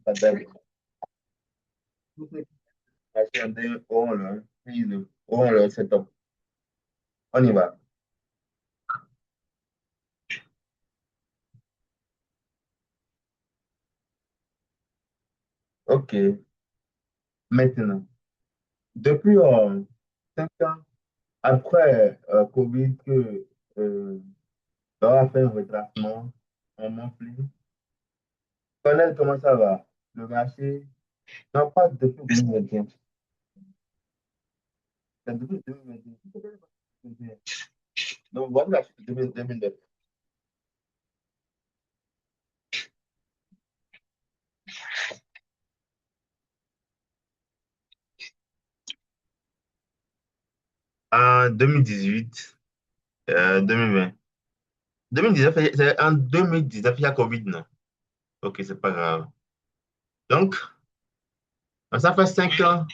Pas d'accord. Tous ceux qui achètent un D1 auront leur setup. On y va. OK. Maintenant, depuis 5 ans, après Covid, que on a fait un retracement, on monte plus. Connaître comment ça va? Le marché, non pas depuis 2021. C'est depuis 2021. Donc, voilà, 2009. En 2018, 2020. 2019, c'est en 2019, il y a Covid, non? Ok, c'est pas grave. Donc, ça fait 5 ans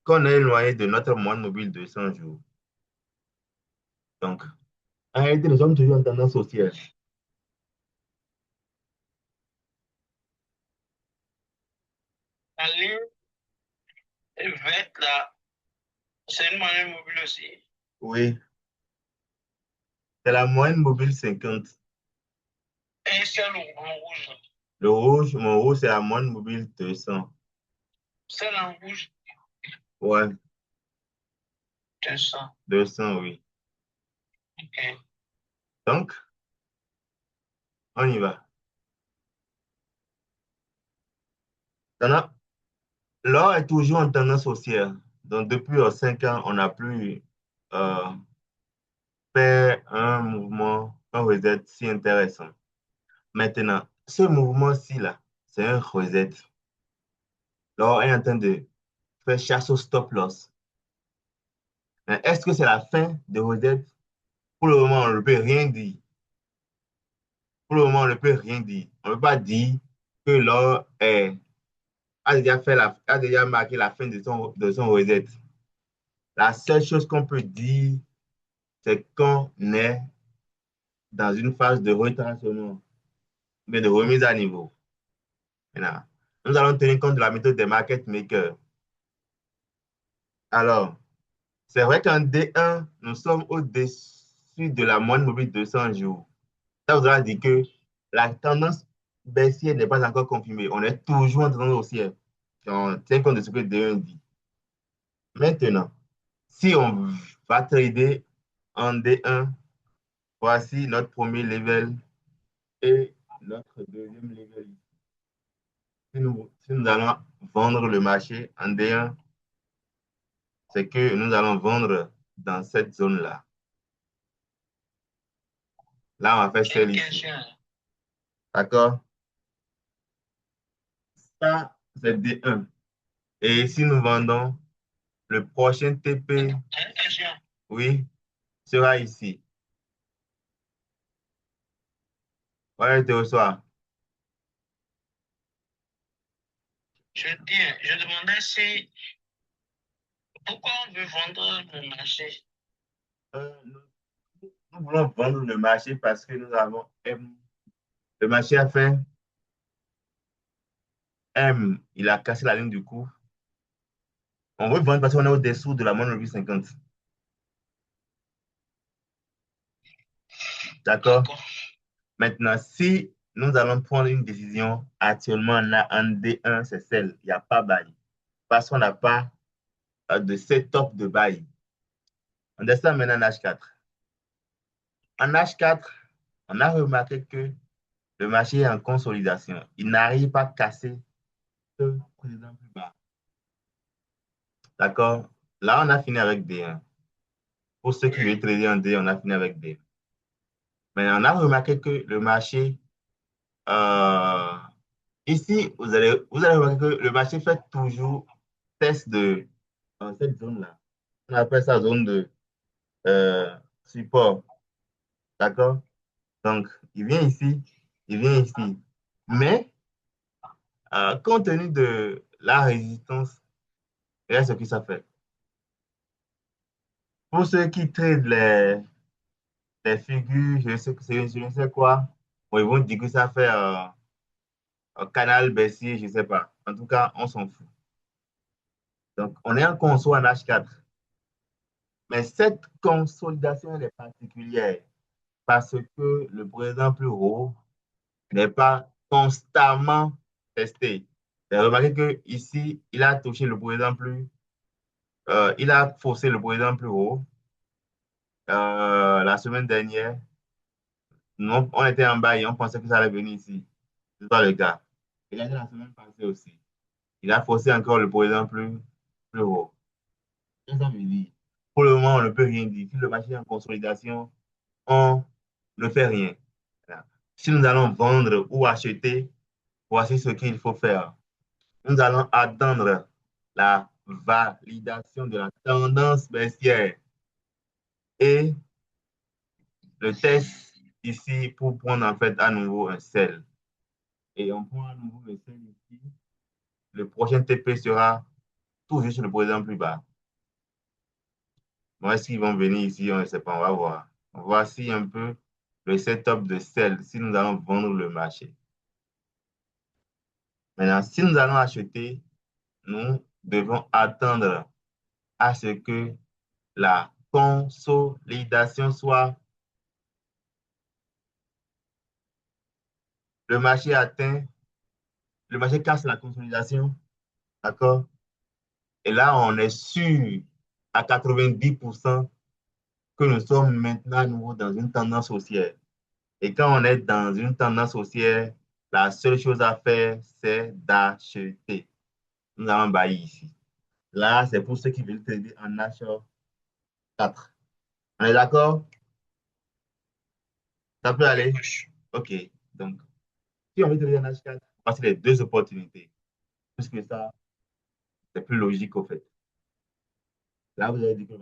qu'on est éloigné de notre moyenne mobile de 100 jours. Donc, en réalité, nous sommes toujours en tendance haussière. La ligne verte là, c'est une monnaie mobile aussi. Oui, c'est la moyenne mobile 50. Et c'est le en rouge. Le rouge, mon rouge, c'est la moyenne mobile 200. Celle en rouge, Ouais, 200. 200, oui. OK. Donc, on y va. Tendance- L'or est toujours en tendance haussière. Donc, depuis 5 ans, on n'a plus euh, fait un mouvement, un reset si intéressant. Maintenant, ce mouvement-ci, là, c'est un reset. L'or est en train de faire chasse au stop loss. Mais est-ce que c'est la fin de reset? Pour le moment, on ne peut rien dire. Pour le moment, on ne peut rien dire. On ne peut pas dire que a déjà marqué la fin de son reset. La seule chose qu'on peut dire, c'est qu'on est dans une phase de retracement, mais de remise à niveau. Maintenant, nous allons tenir compte de la méthode des market makers. Alors, c'est vrai qu'en D1, nous sommes au-dessus de la moyenne mobile de 100 jours. Ça voudra dire que la tendance baissière n'est pas encore confirmée. On est toujours en tendance haussière. On tient compte de ce que D1 dit. Maintenant, si on va trader en D1, voici notre premier level et notre deuxième level. Si nous allons vendre le marché en D1, c'est que nous allons vendre dans cette zone-là. Là, on va faire J'ai une celle ici. question. D'accord? Ça, c'est D1. Et si nous vendons, le prochain TP, J'ai une question. oui, sera ici. Ouais, je te reçois. Je demandais si, pourquoi on veut vendre le marché? Nous voulons vendre le marché parce que nous avons M. Le marché a fait M. Il a cassé la ligne du coup. On veut vendre parce qu'on est au-dessous de la moyenne revue 50. D'accord? D'accord. Maintenant, si nous allons prendre une décision actuellement là, en D1, c'est celle. Il n'y a pas bail. Parce qu'on n'a pas de setup de bail. On descend maintenant en H4. En H4, on a remarqué que le marché est en consolidation. Il n'arrive pas à casser ce précédent plus bas. D'accord? Là, on a fini avec D1. Pour ceux qui veulent trader en D, on a fini avec D. Mais on a remarqué que le marché, euh, ici, vous allez remarquer que le marché fait toujours test de cette zone-là. On appelle ça zone de euh, support. D'accord? Donc, il vient ici, il vient ici. Mais, compte tenu de la résistance, regarde ce que ça fait. Pour ceux qui tradent les figures, je ne sais quoi, bon, ils vont dire que ça fait Canal, Bessier, je ne sais pas. En tout cas, on s'en fout. Donc, on est en conso en H4. Mais cette consolidation, elle est particulière parce que le président plus haut n'est pas constamment testé. Vous avez remarqué qu'ici, il a touché le président plus, il a forcé le président plus haut. La semaine dernière, on était en bas et on pensait que ça allait venir ici. C'est pas le cas. Regardez la semaine passée aussi. Il a forcé encore le président plus haut. Qu'est-ce que ça veut dire? Pour le moment, on ne peut rien dire. Si le marché est en consolidation, on ne fait rien. Voilà. Si nous allons vendre ou acheter, voici ce qu'il faut faire. Nous allons attendre la validation de la tendance baissière et le test ici pour prendre en fait à nouveau un sell. Et on prend à nouveau le sell ici. Le prochain TP sera toujours sur le président plus bas. Bon, est-ce qu'ils vont venir ici? On ne sait pas, on va voir. Voici un peu le setup de sell si nous allons vendre le marché. Maintenant, si nous allons acheter, nous devons attendre à ce que la consolidation soit, le marché atteint, le marché casse la consolidation, d'accord? Et là, on est sûr à 90% que nous sommes maintenant à nouveau dans une tendance haussière. Et quand on est dans une tendance haussière, la seule chose à faire, c'est d'acheter. Nous avons baillé ici. Là, c'est pour ceux qui veulent trader en H4. On est d'accord? Ça peut aller? OK. Donc, si on veut trader en H4, voici les deux opportunités. Plus que ça, c'est plus logique au fait. Là, vous avez dit que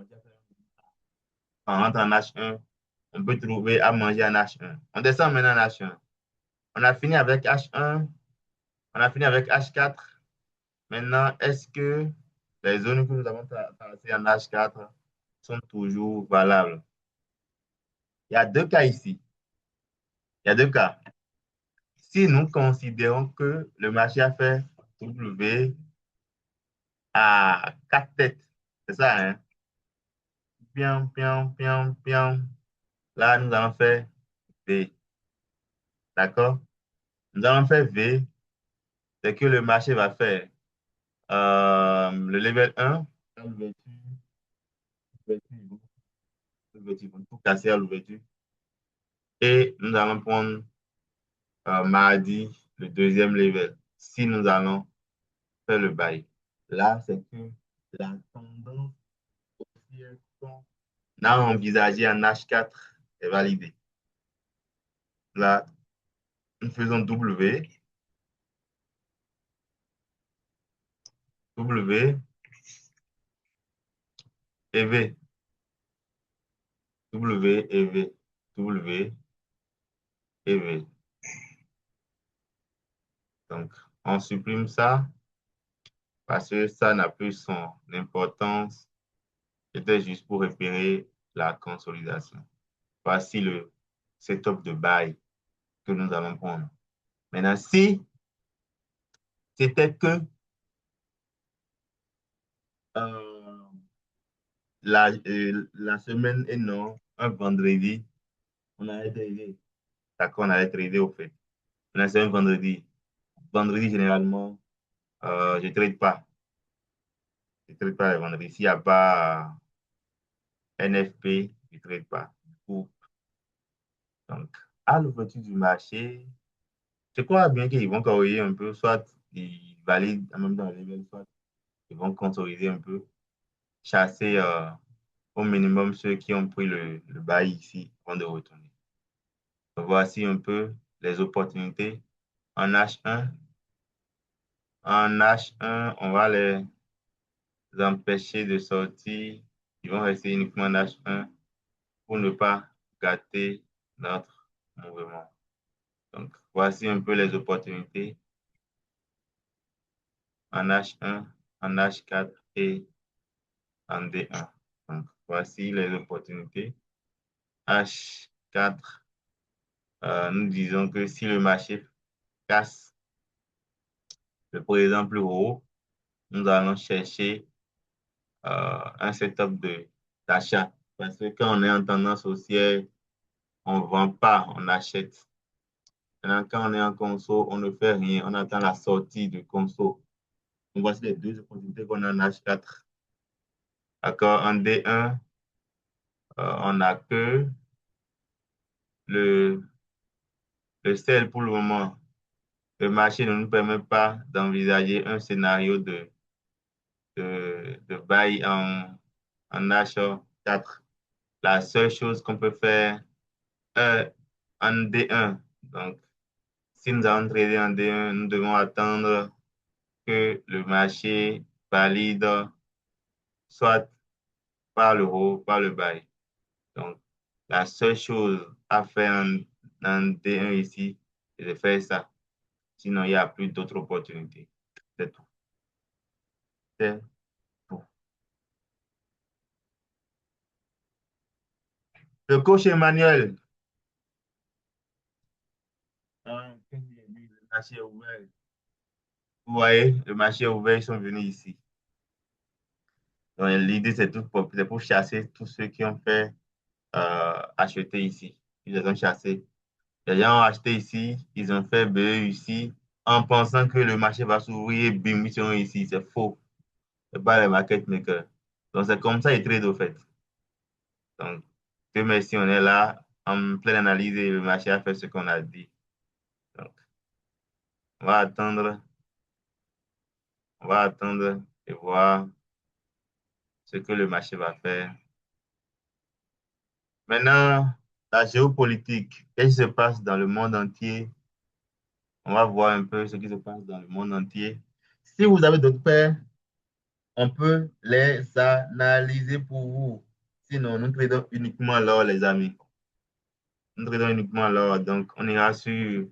on rentre en H1, on peut trouver à manger en H1. On descend maintenant en H1. On a fini avec H1, on a fini avec H4. Maintenant, est-ce que les zones que nous avons traversées en H4 sont toujours valables? Il y a deux cas ici. Il y a deux cas. Si nous considérons que le marché a fait W à quatre têtes, c'est ça, hein? Piam, piam, piam, piam. Là, nous allons faire V. D'accord? Nous allons faire V, c'est que le marché va faire le level 1, l'ouverture, l'ouverture, l'ouverture, ils vont tout casser à l'ouverture. Et nous allons prendre mardi le deuxième level. Si nous allons faire le bail, là, c'est que la tendance haussière qu'on a envisagée en H4 est validée. Là, nous faisons W, W et V, W et V, W et V. Donc, on supprime ça parce que ça n'a plus son importance. C'était juste pour repérer la consolidation. Voici le setup de bail que nous allons prendre. Maintenant, si c'était que euh, la semaine et non un vendredi, on allait trader. D'accord, on allait trader au fait. Maintenant, c'est un vendredi. Vendredi, généralement, je ne trade pas. Je ne trade pas le vendredi. S'il n'y a pas NFP, je ne trade pas. Donc, à l'ouverture du marché, je crois bien qu'ils vont corriger un peu, soit ils valident en même temps les level, soit ils vont consolider un peu, chasser au minimum ceux qui ont pris le bail ici avant de retourner. Donc, voici un peu les opportunités en H1. En H1, on va les empêcher de sortir. Ils vont rester uniquement en H1 pour ne pas gâter notre mouvement. Donc, voici un peu les opportunités en H1, en H4 et en D1. Donc, voici les opportunités. H4, nous disons que si le marché casse Le président plus haut, nous allons chercher un setup d'achat. Parce que quand on est en tendance haussière, on ne vend pas, on achète. Maintenant, quand on est en conso, on ne fait rien, on attend la sortie de conso. Donc, voici les deux opportunités qu'on a en H4. D'accord, en D1, on n'a que le, le sel pour le moment. Le marché ne nous permet pas d'envisager un scénario de bail en H4. La seule chose qu'on peut faire en D1, donc si nous allons trader en D1, nous devons attendre que le marché valide soit par le haut, par le bas. Donc, la seule chose à faire en D1 ici, c'est de faire ça. Sinon, il n'y a plus d'autres opportunités. C'est tout. C'est tout. Le coach Emmanuel, le marché est ouvert. Vous voyez, le marché est ouvert, ils sont venus ici. Donc, l'idée, c'est pour chasser tous ceux qui ont fait acheter ici. Ils les ont chassés. Les gens ont acheté ici, ils ont fait BE ici, en pensant que le marché va s'ouvrir et bim, ils sont ici. C'est faux. C'est pas les market makers. Donc, c'est comme ça ils trade au fait. Donc, Dieu merci, on est là en pleine analyse et le marché a fait ce qu'on a dit. Donc, on va attendre, on va attendre et voir ce que le marché va faire. Maintenant, la géopolitique, qu'est-ce qui se passe dans le monde entier? On va voir un peu ce qui se passe dans le monde entier. Si vous avez d'autres paires, on peut les analyser pour vous. Sinon, nous tradons uniquement l'or, les amis. Nous tradons uniquement l'or. Donc, on ira sur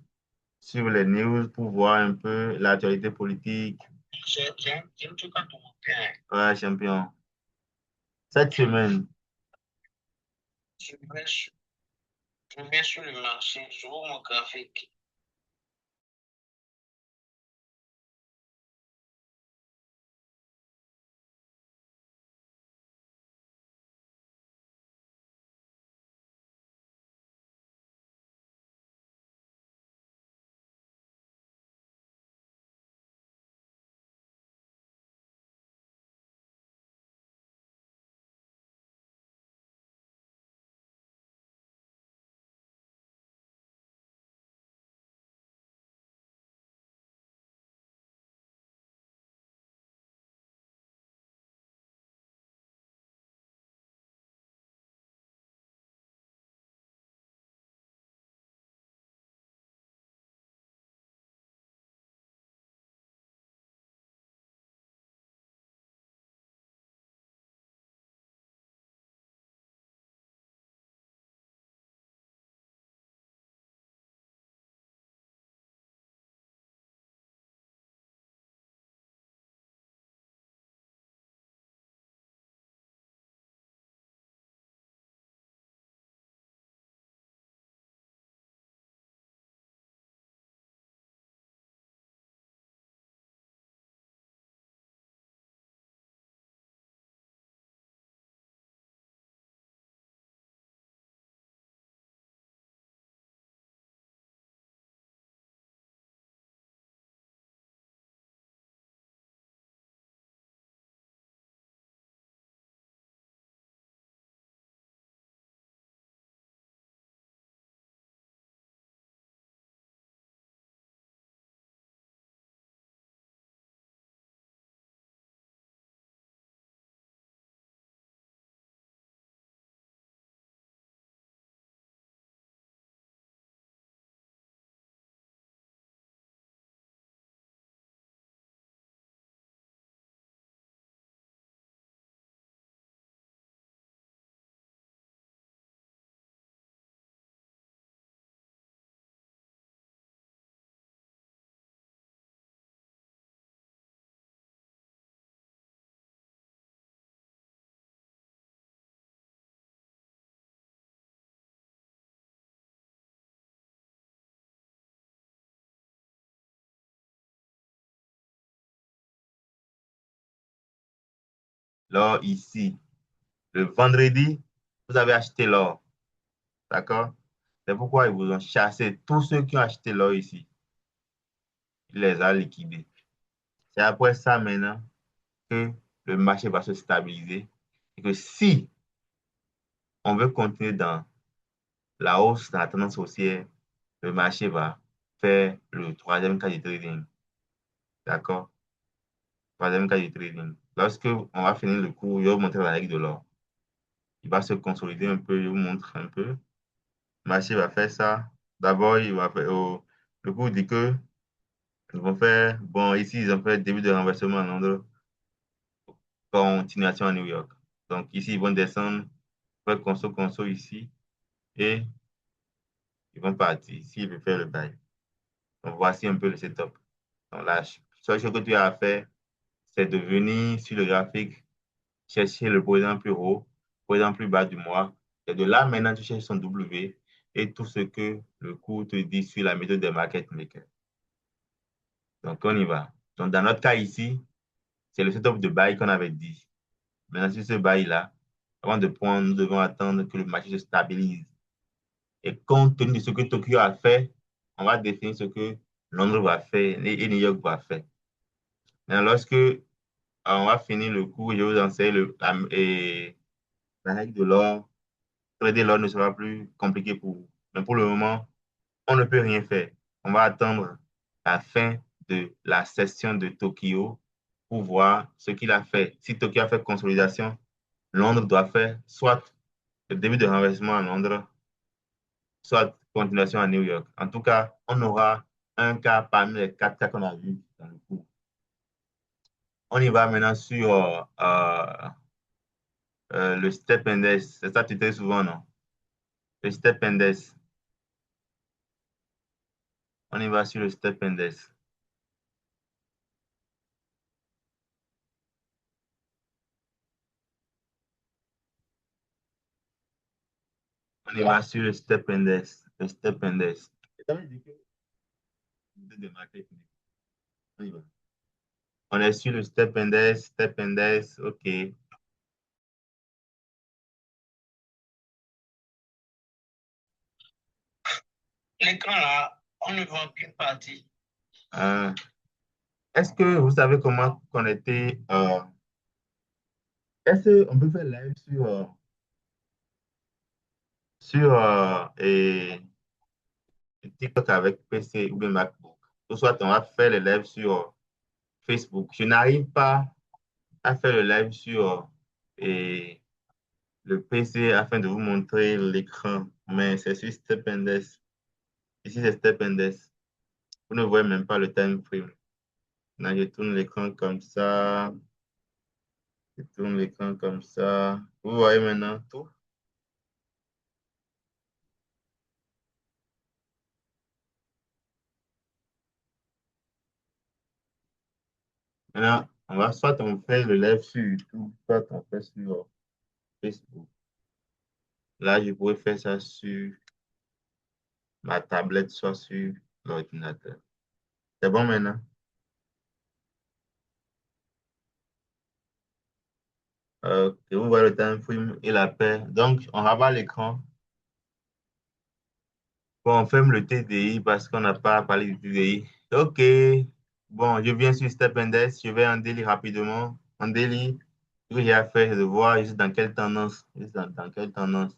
les news pour voir un peu l'actualité politique. J'ai un truc à te montrer. Ouais, champion. Cette semaine, Je vais sur, je vais sur le marché, je vois mon graphique. l'or ici. Le vendredi, vous avez acheté l'or. D'accord? C'est pourquoi ils vous ont chassé tous ceux qui ont acheté l'or ici. Il les a liquidés. C'est après ça maintenant que le marché va se stabiliser et que si on veut continuer dans la hausse, dans la tendance haussière, le marché va faire le troisième cas du trading. D'accord? Troisième cas du trading. Lorsque on va finir le cours, je vais vous montrer la règle de l'or. Il va se consolider un peu, je vous montre un peu. Le marché va faire ça. D'abord, il va faire, le cours dit que ils vont faire, bon, ici, ils ont fait début de renversement à Londres, continuation à New York. Donc, ici, ils vont descendre, faire conso ici, et ils vont partir. Ici, ils veulent faire le bail. Donc, voici un peu le setup. Donc, la seule chose que tu as à faire, c'est de venir sur le graphique, chercher le point plus haut, point plus bas du mois. Et de là, maintenant, tu cherches son W et tout ce que le cours te dit sur la méthode des market makers. Donc, on y va. Donc, dans notre cas ici, c'est le setup de bail qu'on avait dit. Maintenant, sur ce bail-là, avant de prendre, nous devons attendre que le marché se stabilise. Et compte tenu de ce que Tokyo a fait, on va définir ce que Londres va faire et New York va faire. Maintenant, lorsque on va finir le cours, je vous enseigne la règle de l'or. Trader l'or ne sera plus compliqué pour vous. Mais pour le moment, on ne peut rien faire. On va attendre la fin de la session de Tokyo pour voir ce qu'il a fait. Si Tokyo a fait consolidation, Londres doit faire soit le début de renversement à Londres, soit continuation à New York. En tout cas, on aura un cas parmi les quatre cas qu'on a vus dans le cours. On y va maintenant sur le step index. C'est ça que tu fais souvent, non? Le step index. On y va sur le step index. On y va sur le step index. Le step index. On y va. On est sur le step index, OK. L'écran là, on ne voit qu'une partie. Euh, Est-ce que vous savez comment connecter est-ce qu'on peut faire live sur TikTok avec PC ou bien MacBook? Ou soit on va faire le live sur Facebook. Je n'arrive pas à faire le live sur et le PC afin de vous montrer l'écran, mais c'est sur Step Index. Ici, c'est Step Index. Vous ne voyez même pas le time frame. Là, je tourne l'écran comme ça. Je tourne l'écran comme ça. Vous voyez maintenant tout. Maintenant, soit on fait le live sur YouTube, soit on fait sur Facebook. Là, je pourrais faire ça sur ma tablette, soit sur l'ordinateur. C'est bon maintenant? Que vous voyez le time frame et la paire. Donc, on rabat l'écran. Bon, on ferme le TDI parce qu'on n'a pas parlé du TDI. OK. Bon, je viens sur Step Index. Je vais en daily rapidement. En daily, ce que j'ai à faire, c'est de voir juste dans quelle tendance. Juste dans quelle tendance.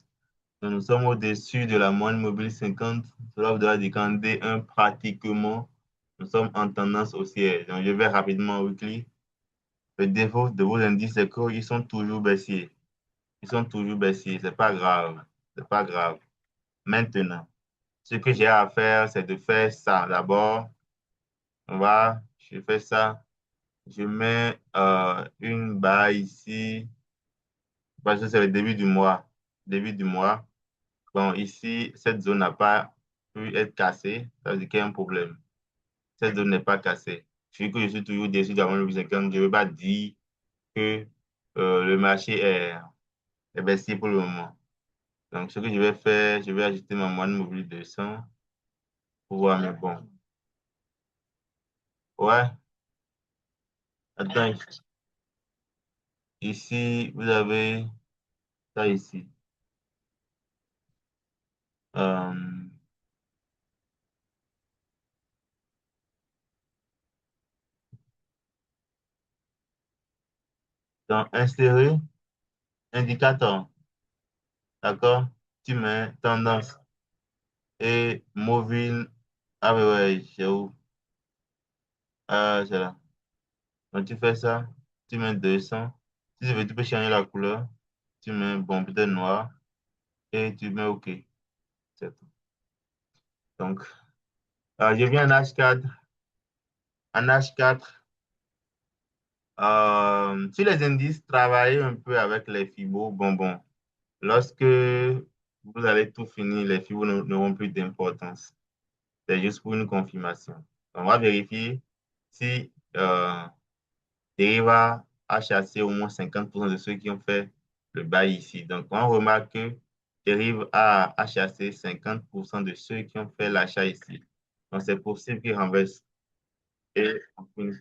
Donc, nous sommes au-dessus de la moyenne mobile 50. Cela voudra dire qu'en D1, pratiquement, nous sommes en tendance haussière. Donc, je vais rapidement au weekly. Le défaut de vos indices, c'est qu'ils sont toujours baissiers. Ils sont toujours baissiers. C'est pas grave. C'est pas grave. Maintenant, ce que j'ai à faire, c'est de faire ça. D'abord, je fais ça. Je mets une barre ici, parce que c'est le début du mois. Début du mois. Bon, ici, cette zone n'a pas pu être cassée. Ça veut dire qu'il y a un problème. Cette zone n'est pas cassée. Vu que je suis toujours dessus d'avant le 50, je ne veux pas dire que le marché est baissier pour le moment. Donc, ce que je vais faire, je vais ajouter ma moyenne mobile de 100 pour voir, mais bon. Ouais, attends, Ici, vous avez ça ici. Euh, dans insérer, indicateur, d'accord? Tu mets tendance et mobile. Ah, ouais, ouais, c'est où? Ah, c'est là. Donc, tu fais ça, tu mets 200. Si tu veux, tu peux changer la couleur. Tu mets, bon, peut-être noir et tu mets OK. C'est tout. Donc, je viens en H4. En H4, sur les indices, travaillez un peu avec les fibos. Bon. Lorsque vous allez tout finir, les fibos n'auront plus d'importance. C'est juste pour une confirmation. On va vérifier si Deriva a chassé au moins 50% de ceux qui ont fait le bail ici. Donc, on remarque que Deriva a chassé 50% de ceux qui ont fait l'achat ici. Donc, c'est possible qu'il renverse. Et on finit.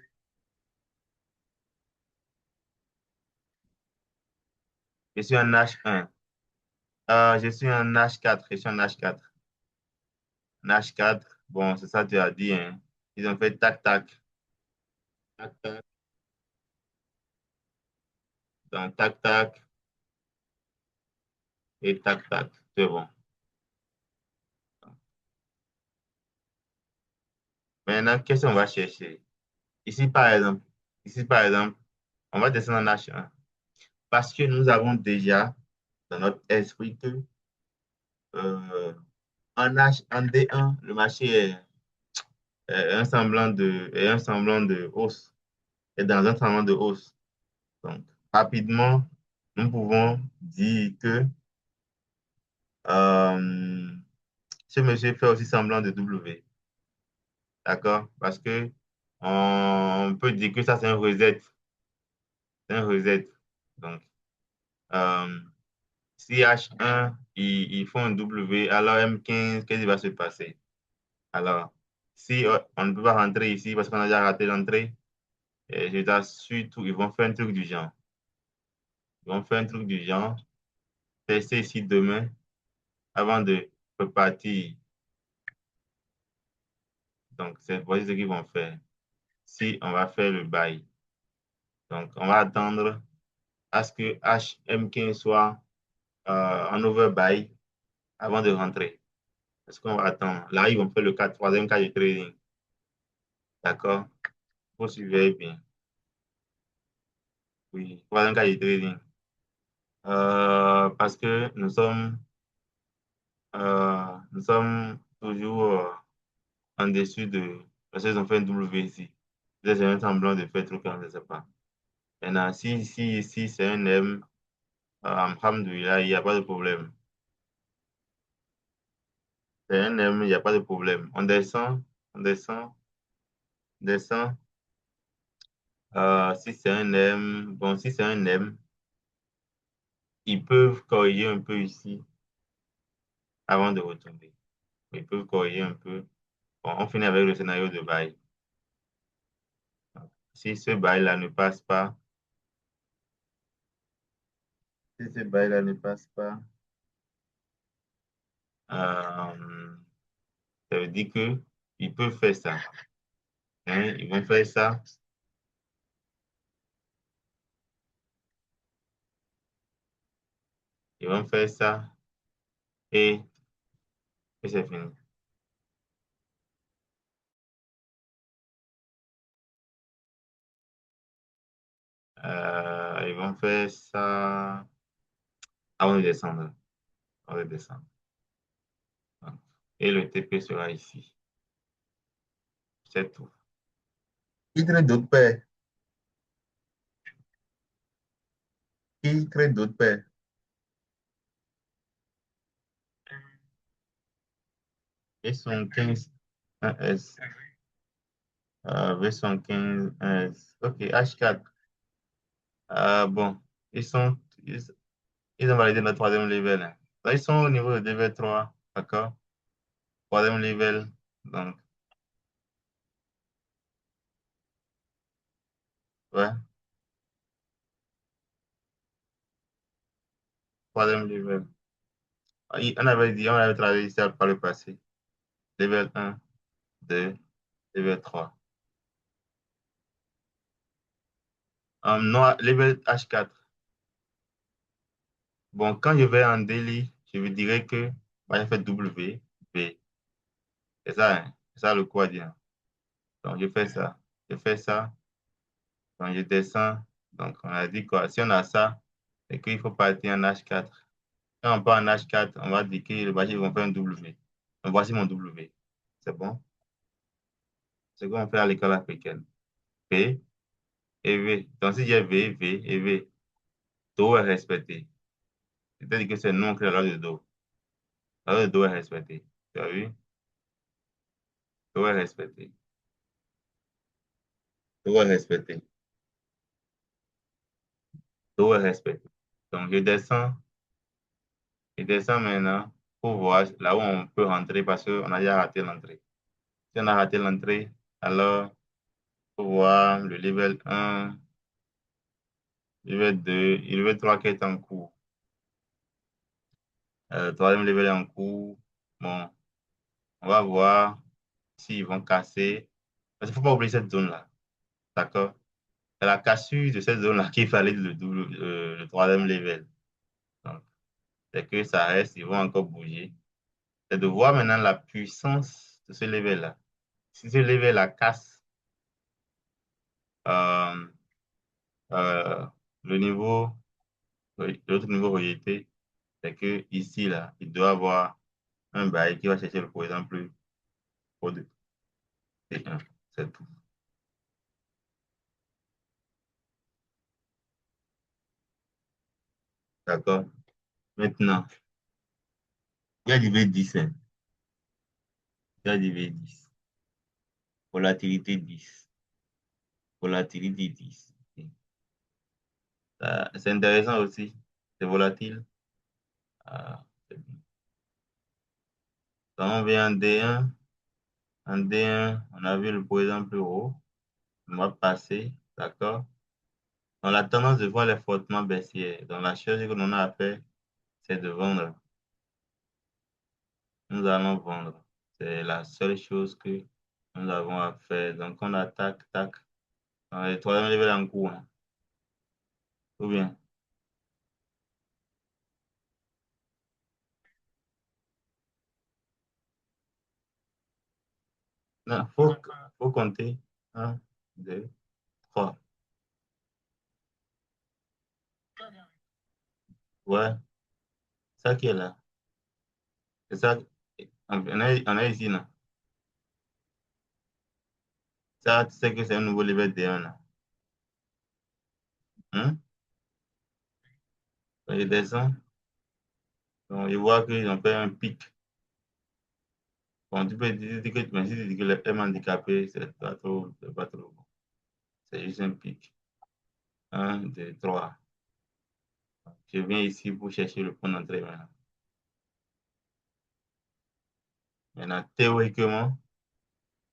Je suis en H1. Je suis en H4. Je suis en H4. En H4, bon, c'est ça que tu as dit, hein. Ils ont fait tac, tac, tac, tac, donc tac, tac et tac, tac. C'est bon. Maintenant, qu'est-ce qu'on va chercher? Ici, par exemple, on va descendre en H1 parce que nous avons déjà dans notre esprit que euh, en D1, le marché est un semblant de hausse, est dans un semblant de hausse. Donc, rapidement, nous pouvons dire que euh, ce monsieur fait aussi semblant de W. D'accord? Parce que on peut dire que ça, c'est un reset. C'est un reset. Donc, euh, si H1, ils font un W, alors M15, qu'est-ce qui va se passer? Alors, si on ne peut pas rentrer ici parce qu'on a déjà raté l'entrée, je t'assure, ils vont faire un truc du genre. Ils vont faire un truc du genre, tester ici demain avant de repartir. Donc, voici ce qu'ils vont faire. Si on va faire le bail. Donc, on va attendre à ce que HM15 soit en overbuy avant de rentrer. Est-ce qu'on va attendre? Là, ils vont faire le troisième cas de trading. D'accord? Il faut surveiller bien. Oui, troisième cas de trading. Parce que nous sommes toujours en dessus de. Parce qu'ils ont fait un W ici. C'est un semblant de faire truc, je ne sais pas. Maintenant, si ici c'est un M, alhamdoulilah, il n'y a pas de problème. C'est un M, il n'y a pas de problème. On descend, descend. Si c'est un M, bon, si c'est un M, ils peuvent corriger un peu ici avant de retomber. Ils peuvent corriger un peu. Bon, on finit avec le scénario de bail. Si ce bail-là ne passe pas, si ce bail-là ne passe pas, euh, ça veut dire que ils peuvent faire ça. Hein, ils vont faire ça, ils vont faire ça et, et c'est fini. Ils vont faire ça avant de descendre. Avant de descendre. Et le TP sera ici. C'est tout. Qui traite d'autres paires? Qui traite d'autres paires? Ils sont 15 1S. V115 1S. OK, H4. Bon, ils sont, ils, ils ont validé notre troisième level, hein. Là, ils sont au niveau de DV3. D'accord? Troisième level. Donc, ouais. Troisième level. On avait dit, on avait travaillé ça par le passé. Level un, 2, level 3. Non, level H4. Bon, quand je vais en daily, je vous dirais que bah, j'ai fait W, V. C'est ça, hein? C'est ça le quotidien. Donc, je fais ça. Je fais ça. Donc, je descends. Donc, on a dit quoi? Si on a ça, c'est qu'il faut partir en H4. Quand on part en H4, on va dire que le bâtiment vont faire un W. Donc, voici mon W. C'est bon? C'est ce qu'on fait à l'école africaine. P et V. Donc, si j'ai V, V et V, Do est respecté. C'est-à-dire que c'est non que la loi de Do. La loi de Do est respectée. Tu as vu? Do est respecté. Do est respecté. Do est respecté. Donc, je descends maintenant pour voir là où on peut rentrer parce qu'on a déjà raté l'entrée. Si on a raté l'entrée, alors, pour voir le level 1, level 2, et level 3 qui est en cours. Troisième level est en cours. Bon, on va voir s'ils vont casser. Parce qu'il ne faut pas oublier cette zone-là. D'accord? C'est la cassure de cette zone-là qu'il fallait le troisième level. Donc, c'est que ça reste, ils vont encore bouger. C'est de voir maintenant la puissance de ce level-là. Si ce level-là casse euh, euh, le niveau, l'autre niveau rejeté, c'est que ici, là, il doit avoir un bail qui va chercher, par exemple, au de T1. C'est tout. D'accord? Maintenant, il y a du V10, hein. Il y a du V10. Volatilité 10. Volatilité 10. C'est intéressant aussi. C'est volatile. Ah, c'est bien. Quand on vient en D1, en D1, on a vu le, par exemple, haut. On va passer. D'accord? Donc, la tendance de voir est fortement baissière. Donc, la chose que l'on a à faire, c'est de vendre. Nous allons vendre. C'est la seule chose que nous avons à faire. Donc, on attaque, tac. Dans les troisième level en cours, hein. Ou bien. Non, faut compter. Un, deux, trois. Ouais, ça qui est là. C'est ça. On a ici, non? Ça, tu sais que c'est un nouveau level D1, là. Hein? Quand je descends, donc, je vois qu'ils ont fait un pic. Bon, tu peux dire que, mais si tu dis que les M handicapé, c'est pas trop bon. C'est juste un pic. Un, deux, trois. Je viens ici pour chercher le point d'entrée maintenant. Maintenant, théoriquement,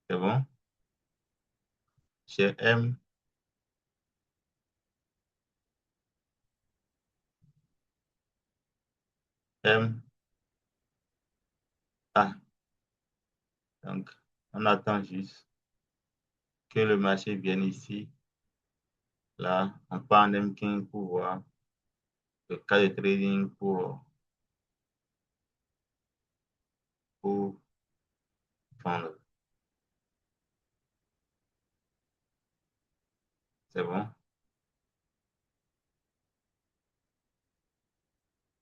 c'est bon. Chez M, M, A. Donc, on attend juste que le marché vienne ici. Là, on prend en M15 pour voir le cas de trading pour vendre. C'est bon.